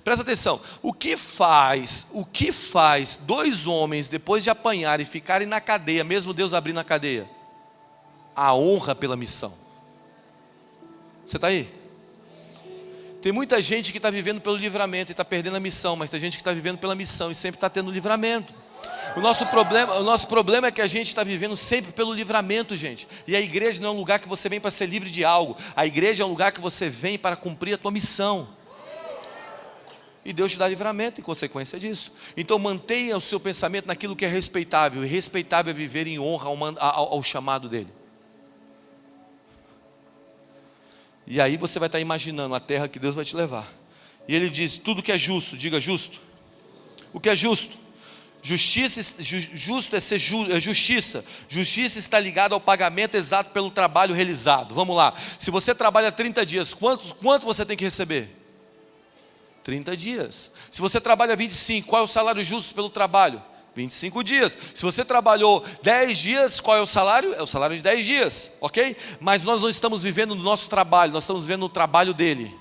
Presta atenção, o que faz dois homens, depois de apanharem e ficarem na cadeia, mesmo Deus abrindo a cadeia? A honra pela missão. Você está aí? Tem muita gente que está vivendo pelo livramento e está perdendo a missão, mas tem gente que está vivendo pela missão e sempre está tendo livramento. O nosso problema é que a gente está vivendo sempre pelo livramento, gente. E a igreja não é um lugar que você vem para ser livre de algo. A igreja é um lugar que você vem para cumprir a tua missão. E Deus te dá livramento em consequência disso. Então mantenha o seu pensamento naquilo que é respeitável. E respeitável é viver em honra ao chamado dele. E aí você vai estar imaginando a terra que Deus vai te levar. E ele diz, tudo que é justo, diga justo. O que é justo? Justo é ser justiça. Justiça está ligada ao pagamento exato pelo trabalho realizado. Vamos lá, se você trabalha 30 dias, quanto você tem que receber? 30 dias. Se você trabalha 25, qual é o salário justo pelo trabalho? 25 dias. Se você trabalhou 10 dias, qual é o salário? É o salário de 10 dias, ok? Mas nós não estamos vivendo no nosso trabalho, nós estamos vivendo no trabalho dele.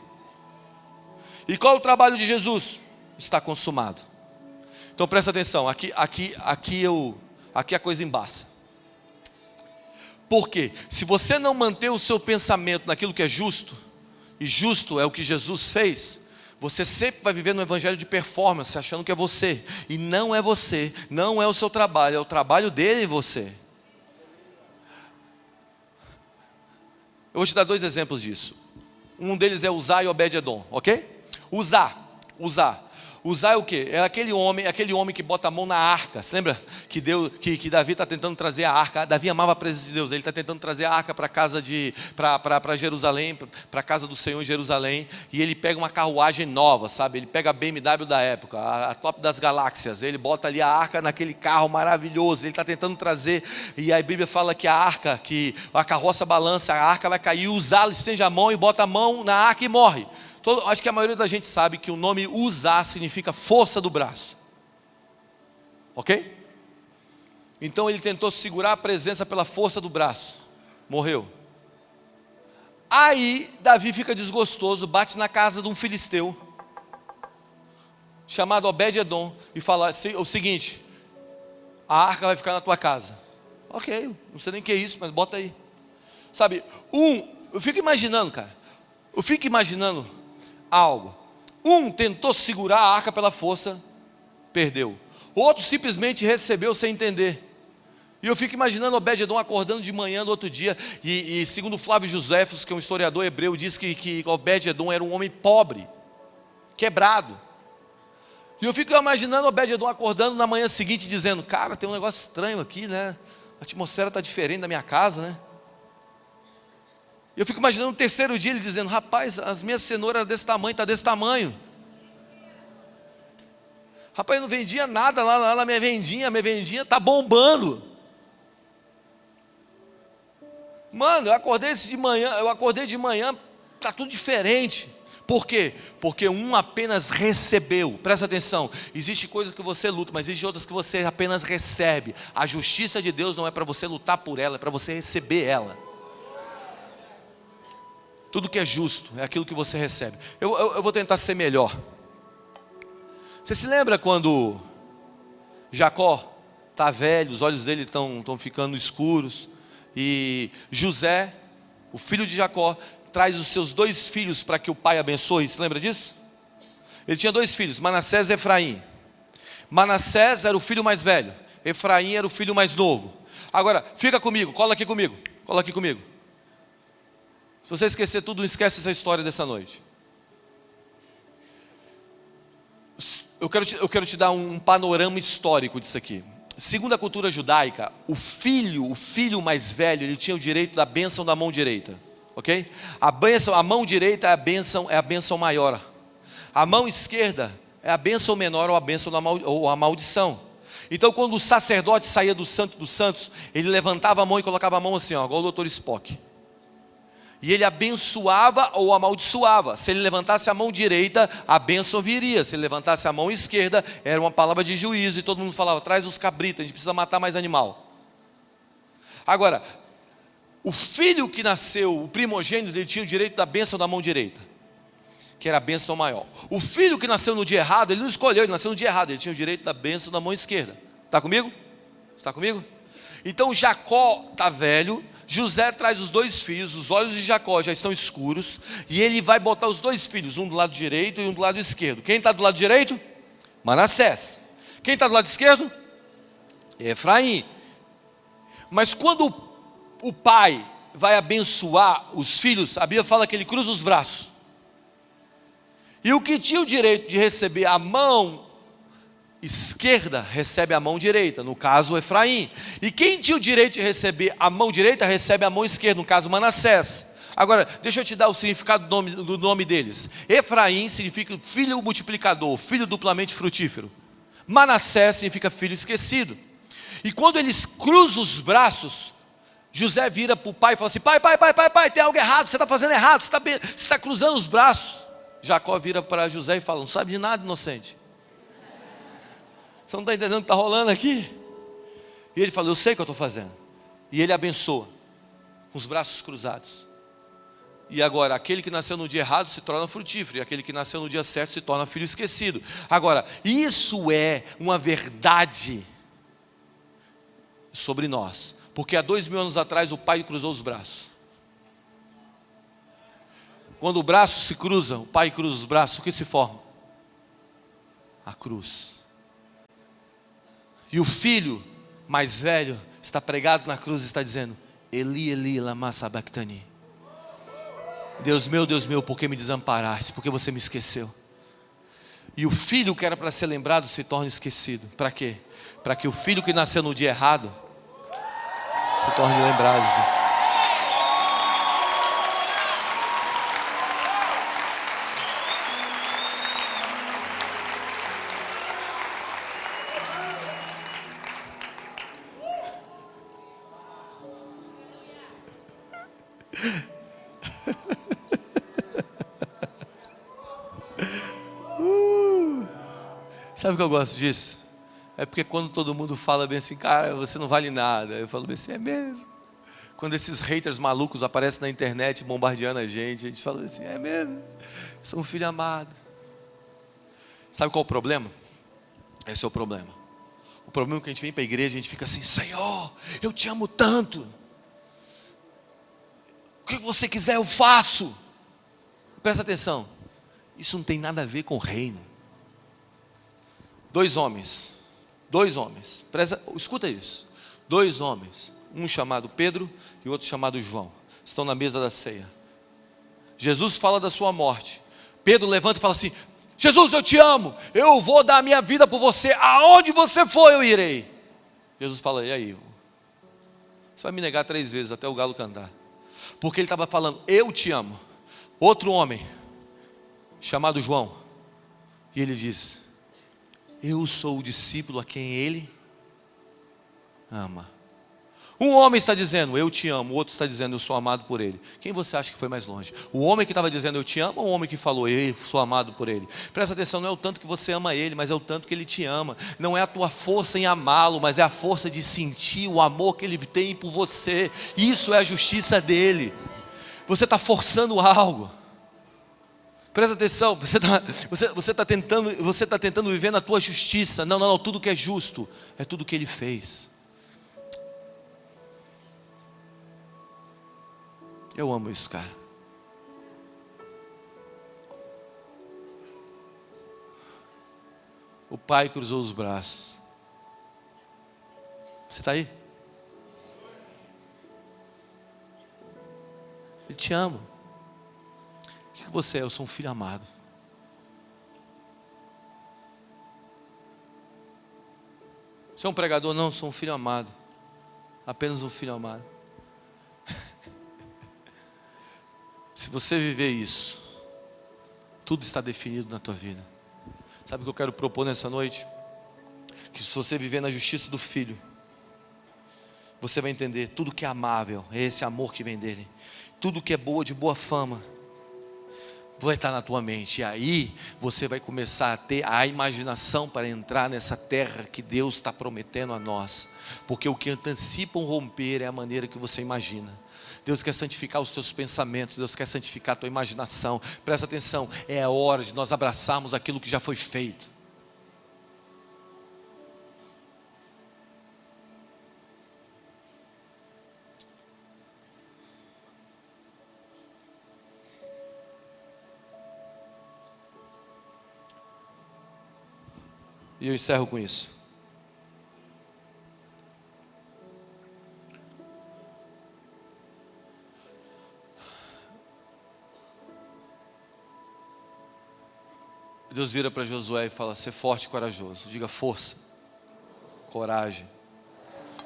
E qual é o trabalho de Jesus? Está consumado. Então presta atenção, aqui a coisa embaça. Por quê? Se você não manter o seu pensamento naquilo que é justo, e justo é o que Jesus fez, você sempre vai viver no evangelho de performance, achando que é você. E não é você, não é o seu trabalho, é o trabalho dele e você. Eu vou te dar 2 exemplos disso. Um deles é Uzá e Obed-edom, ok? Uzá é o quê? É aquele homem que bota a mão na arca. Você lembra que Davi está tentando trazer a arca? Davi amava a presença de Deus. Ele está tentando trazer a arca para casa para Jerusalém, para a casa do Senhor em Jerusalém. E ele pega uma carruagem nova, sabe? Ele pega a BMW da época, a top das galáxias. Ele bota ali a arca naquele carro maravilhoso. Ele está tentando trazer. E a Bíblia fala que a arca, que a carroça balança, a arca vai cair. Uzá estende a mão e bota a mão na arca e morre. Acho que a maioria da gente sabe que o nome Uzá significa força do braço. Ok? Então ele tentou segurar a presença pela força do braço. Morreu. Aí Davi fica desgostoso, bate na casa de um filisteu, chamado Obed-edom, e fala o seguinte: a arca vai ficar na tua casa. Ok, não sei nem o que é isso, mas bota aí. Sabe, eu fico imaginando, cara. Algo. Um tentou segurar a arca pela força, perdeu. O outro simplesmente recebeu sem entender. E eu fico imaginando Obed-edom acordando de manhã do outro dia. E segundo Flávio Joséfos, que é um historiador hebreu, diz que Obed-edom era um homem pobre, quebrado. E eu fico imaginando Obed-edom acordando na manhã seguinte dizendo: cara, tem um negócio estranho aqui, né? A atmosfera está diferente da minha casa, né? Eu fico imaginando no terceiro dia ele dizendo: rapaz, as minhas cenouras eram desse tamanho, está desse tamanho. Rapaz, eu não vendia nada lá na minha vendinha está bombando. Mano, eu acordei de manhã, está tudo diferente. Por quê? Porque um apenas recebeu. Presta atenção, existe coisas que você luta, mas existe outras que você apenas recebe. A justiça de Deus não é para você lutar por ela, é para você receber ela. Tudo que é justo é aquilo que você recebe. Eu vou tentar ser melhor. Você se lembra quando Jacó está velho, os olhos dele estão ficando escuros, e José, o filho de Jacó, traz os seus 2 filhos para que o pai abençoe? Você lembra disso? Ele tinha 2 filhos, Manassés e Efraim. Manassés era o filho mais velho, Efraim era o filho mais novo. Agora, fica comigo, cola aqui comigo. Se você esquecer tudo, não esquece essa história dessa noite. Eu quero te dar um panorama histórico disso aqui. Segundo a cultura judaica, o filho mais velho, ele tinha o direito da bênção da mão direita. Ok? A mão direita é a bênção maior. A mão esquerda é a bênção menor ou a maldição. Então quando o sacerdote saía do Santo dos Santos, ele levantava a mão e colocava a mão assim, igual o Dr. Spock. E ele abençoava ou amaldiçoava. Se ele levantasse a mão direita, a bênção viria. Se ele levantasse a mão esquerda, era uma palavra de juízo. E todo mundo falava: traz os cabritos, a gente precisa matar mais animal. Agora, o filho que nasceu, o primogênito, ele tinha o direito da bênção da mão direita, que era a bênção maior. O filho que nasceu no dia errado, ele não escolheu, ele nasceu no dia errado, ele tinha o direito da bênção da mão esquerda. Está comigo? Está comigo? Então Jacó está velho, José traz os 2 filhos, os olhos de Jacó já estão escuros, e ele vai botar os 2 filhos, um do lado direito e um do lado esquerdo. Quem está do lado direito? Manassés. Quem está do lado esquerdo? Efraim. Mas quando o pai vai abençoar os filhos, a Bíblia fala que ele cruza os braços. E o que tinha o direito de receber a mão esquerda, recebe a mão direita, no caso Efraim. E quem tinha o direito de receber a mão direita, recebe a mão esquerda, no caso Manassés. Agora, deixa eu te dar o significado do nome deles. Efraim significa filho multiplicador, filho duplamente frutífero. Manassés significa filho esquecido. E quando eles cruzam os braços, José vira para o pai e fala assim: pai, tem algo errado, você está fazendo errado, você está cruzando os braços. Jacó vira para José e fala: não sabe de nada, inocente. Você não está entendendo o que está rolando aqui? E ele falou, eu sei o que eu estou fazendo. E ele abençoa, com os braços cruzados. E agora, aquele que nasceu no dia errado se torna frutífero, e aquele que nasceu no dia certo se torna filho esquecido. Agora, isso é uma verdade sobre nós, porque há 2000 anos atrás o Pai cruzou os braços. Quando o braço se cruza, o Pai cruza os braços, o que se forma? A cruz. E o filho mais velho está pregado na cruz e está dizendo, Eli, Eli, lama sabachthani. Deus meu, por que me desamparaste? Por que você me esqueceu? E o filho que era para ser lembrado se torna esquecido. Para quê? Para que o filho que nasceu no dia errado se torne lembrado. Sabe o que eu gosto disso? É porque quando todo mundo fala bem assim, cara, você não vale nada. Eu falo bem assim, é mesmo. Quando esses haters malucos aparecem na internet bombardeando a gente fala assim, é mesmo. Eu sou um filho amado. Sabe qual é o problema? Esse é o problema. O problema é que a gente vem para a igreja e a gente fica assim, Senhor, eu te amo tanto. O que você quiser eu faço. Presta atenção. Isso não tem nada a ver com o reino. Dois homens, escuta isso, 2 homens, um chamado Pedro e outro chamado João, estão na mesa da ceia. Jesus fala da sua morte, Pedro levanta e fala assim, Jesus, eu te amo, eu vou dar a minha vida por você, aonde você for eu irei. Jesus fala, e aí? Você vai me negar 3 vezes até o galo cantar, porque ele estava falando, eu te amo. Outro homem, chamado João, e ele diz, eu sou o discípulo a quem ele ama. Um homem está dizendo, eu te amo. O outro está dizendo, eu sou amado por ele. Quem você acha que foi mais longe? O homem que estava dizendo, eu te amo, ou o homem que falou, eu sou amado por ele? Presta atenção, não é o tanto que você ama ele, mas é o tanto que ele te ama. Não é a tua força em amá-lo, mas é a força de sentir o amor que ele tem por você. Isso é a justiça dele. Você está forçando algo. Presta atenção, você está tentando viver na tua justiça. Não, tudo que é justo é tudo que ele fez. Eu amo isso, cara. O pai cruzou os braços. Você está aí? Ele te ama. O que você é? Eu sou um filho amado. Você é um pregador? Não, eu sou um filho amado. Apenas um filho amado. Se você viver isso, tudo está definido na tua vida. Sabe o que eu quero propor nessa noite? Que se você viver na justiça do Filho, você vai entender tudo que é amável, é esse amor que vem dele. Tudo que é de boa fama, vai estar na tua mente. E aí você vai começar a ter a imaginação para entrar nessa terra que Deus está prometendo a nós. Porque o que antecipa um romper é a maneira que você imagina. Deus quer santificar os teus pensamentos, Deus quer santificar a tua imaginação. Presta atenção, é a hora de nós abraçarmos aquilo que já foi feito. E eu encerro com isso. Deus vira para Josué e fala, ser forte e corajoso. Diga força, coragem.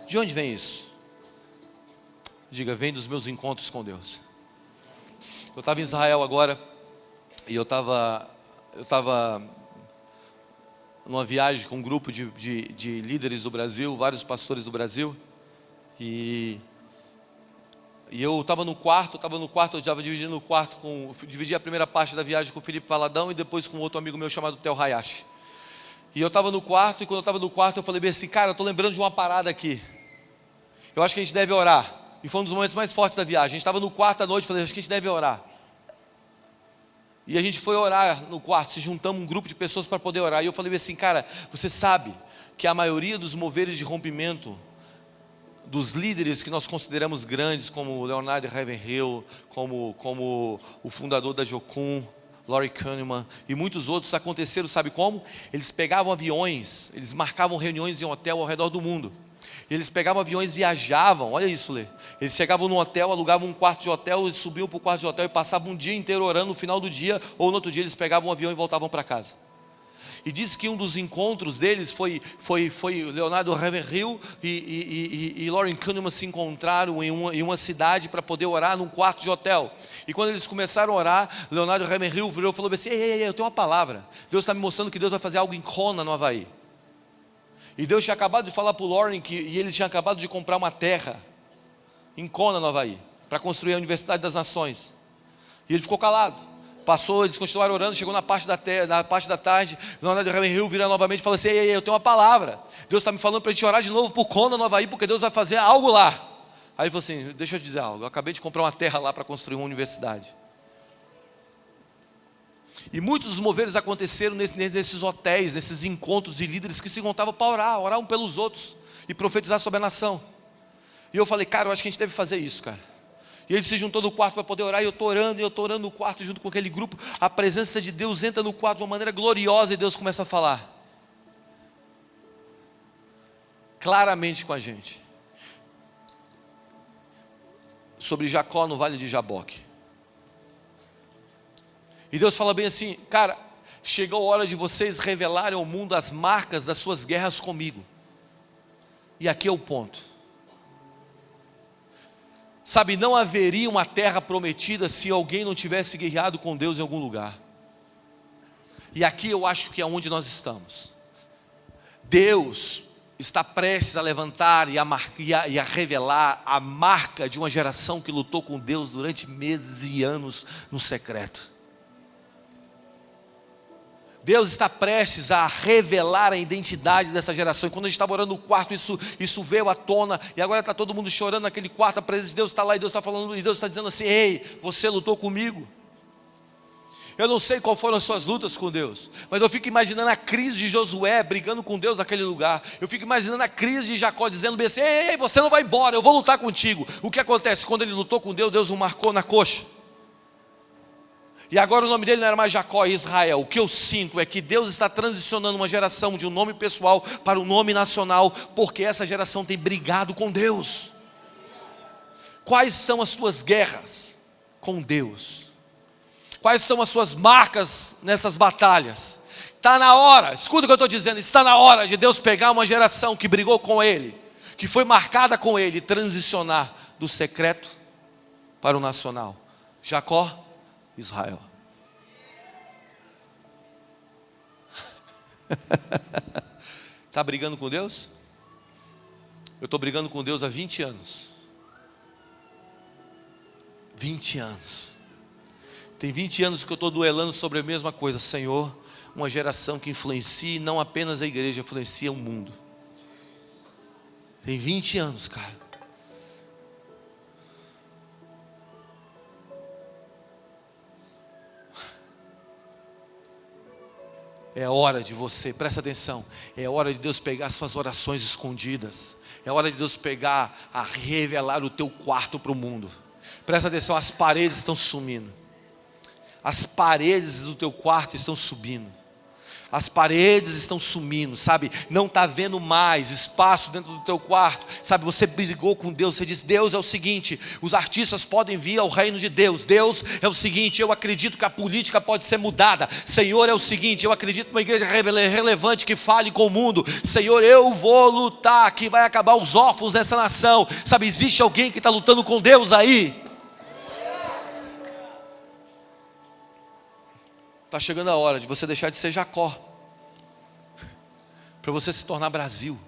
De onde vem isso? Diga, vem dos meus encontros com Deus. Eu estava em Israel agora, e eu estava numa viagem com um grupo de líderes do Brasil, vários pastores do Brasil, e eu estava no quarto, eu estava dividindo o quarto dividi a primeira parte da viagem com o Felipe Valadão e depois com outro amigo meu chamado Tel Hayashi. E eu estava no quarto, e quando eu estava no quarto, eu falei bem assim, cara, eu estou lembrando de uma parada aqui. Eu acho que a gente deve orar. E foi um dos momentos mais fortes da viagem. A gente estava no quarto à noite, falei, acho que a gente deve orar. E a gente foi orar no quarto, se juntamos um grupo de pessoas para poder orar. E eu falei assim, cara, você sabe que a maioria dos moveres de rompimento, dos líderes que nós consideramos grandes, como Leonardo Ravenhill, como o fundador da Jocum, Laurie Kahneman, e muitos outros, aconteceram, sabe como? Eles pegavam aviões, eles marcavam reuniões em hotel ao redor do mundo. E eles pegavam aviões, viajavam, olha isso, Lê. Eles chegavam no hotel, alugavam um quarto de hotel, eles subiam para o quarto de hotel e passavam um dia inteiro orando. No final do dia, ou no outro dia, eles pegavam um avião e voltavam para casa. E diz que um dos encontros deles foi Leonardo Ravenhill e Laurie Kahneman se encontraram em uma cidade para poder orar num quarto de hotel. E quando eles começaram a orar, Leonardo Ravenhill virou e falou assim, ei, eu tenho uma palavra. Deus está me mostrando que Deus vai fazer algo em Kona, no Havaí. E Deus tinha acabado de falar para o Lauren e eles tinham acabado de comprar uma terra em Kona, no Havaí, para construir a Universidade das Nações. E ele ficou calado. Passou, eles continuaram orando, chegou na parte da tarde, Leonardo Ravenhill vira novamente e fala assim, ei, eu tenho uma palavra. Deus está me falando para a gente orar de novo por Kona, no Havaí, porque Deus vai fazer algo lá. Aí ele falou assim, deixa eu te dizer algo, eu acabei de comprar uma terra lá para construir uma universidade. E muitos dos moveres aconteceram nesses hotéis, nesses encontros de líderes que se juntavam para orar um pelos outros e profetizar sobre a nação. E eu falei, cara, eu acho que a gente deve fazer isso, cara. E ele se juntou no quarto para poder orar, e eu estou orando no quarto junto com aquele grupo. A presença de Deus entra no quarto de uma maneira gloriosa e Deus começa a falar claramente com a gente sobre Jacó no vale de Jaboque. E Deus fala bem assim, cara, chegou a hora de vocês revelarem ao mundo as marcas das suas guerras comigo. E aqui é o ponto. Sabe, não haveria uma terra prometida se alguém não tivesse guerreado com Deus em algum lugar. E aqui eu acho que é onde nós estamos. Deus está prestes a levantar e a revelar a marca de uma geração que lutou com Deus durante meses e anos no secreto. Deus está prestes a revelar a identidade dessa geração. E quando a gente estava orando no quarto, isso veio à tona. E agora está todo mundo chorando naquele quarto. A presença de Deus está lá e Deus está falando. E Deus está dizendo assim, ei, você lutou comigo. Eu não sei qual foram as suas lutas com Deus, mas eu fico imaginando a crise de Josué brigando com Deus naquele lugar. Eu fico imaginando a crise de Jacó dizendo bem assim, ei, você não vai embora, eu vou lutar contigo. O que acontece? Quando ele lutou com Deus, Deus o marcou na coxa. E agora o nome dele não era mais Jacó, é Israel. O que eu sinto é que Deus está transicionando uma geração de um nome pessoal para um nome nacional, porque essa geração tem brigado com Deus. Quais são as suas guerras com Deus? Quais são as suas marcas nessas batalhas? Está na hora, escuta o que eu estou dizendo, está na hora de Deus pegar uma geração que brigou com Ele, que foi marcada com Ele, e transicionar do secreto para o nacional. Jacó, Israel. Está brigando com Deus? Eu estou brigando com Deus há 20 anos. 20 anos. Tem 20 anos que eu estou duelando sobre a mesma coisa. Senhor, uma geração que influencie não apenas a igreja, influencia o mundo. Tem 20 anos, cara. É hora de você, presta atenção, é hora de Deus pegar suas orações escondidas, é hora de Deus pegar, a revelar o teu quarto para o mundo. Presta atenção, as paredes estão sumindo, as paredes do teu quarto estão subindo, as paredes estão sumindo, sabe, não está havendo mais espaço dentro do teu quarto, sabe, você brigou com Deus, você disse, Deus é o seguinte, os artistas podem vir ao reino de Deus, Deus é o seguinte, eu acredito que a política pode ser mudada, Senhor é o seguinte, eu acredito numa igreja relevante que fale com o mundo, Senhor eu vou lutar, que vai acabar os órfãos dessa nação, sabe, existe alguém que está lutando com Deus aí? Está chegando a hora de você deixar de ser Jacó, para você se tornar Brasil.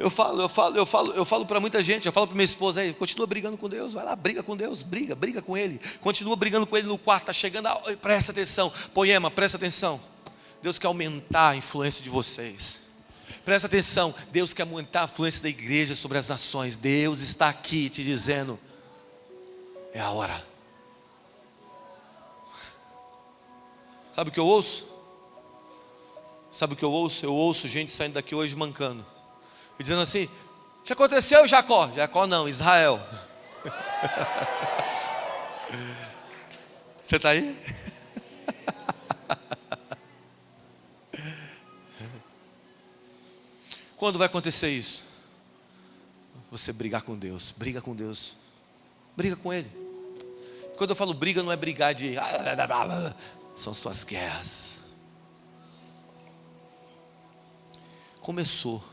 Eu falo para muita gente, eu falo para minha esposa aí, continua brigando com Deus, vai lá, briga com Deus, briga com Ele, continua brigando com Ele no quarto, está chegando, presta atenção, poema, presta atenção, Deus quer aumentar a influência de vocês, presta atenção, Deus quer aumentar a influência da igreja sobre as nações, Deus está aqui te dizendo, é a hora. Sabe o que eu ouço? Eu ouço gente saindo daqui hoje mancando e dizendo assim: o que aconteceu, Jacó? Jacó não, Israel. Você está aí? Quando vai acontecer isso? Você brigar com Deus, briga com Deus, briga com Ele. Quando eu falo briga, não é brigar de são as tuas guerras. Começou.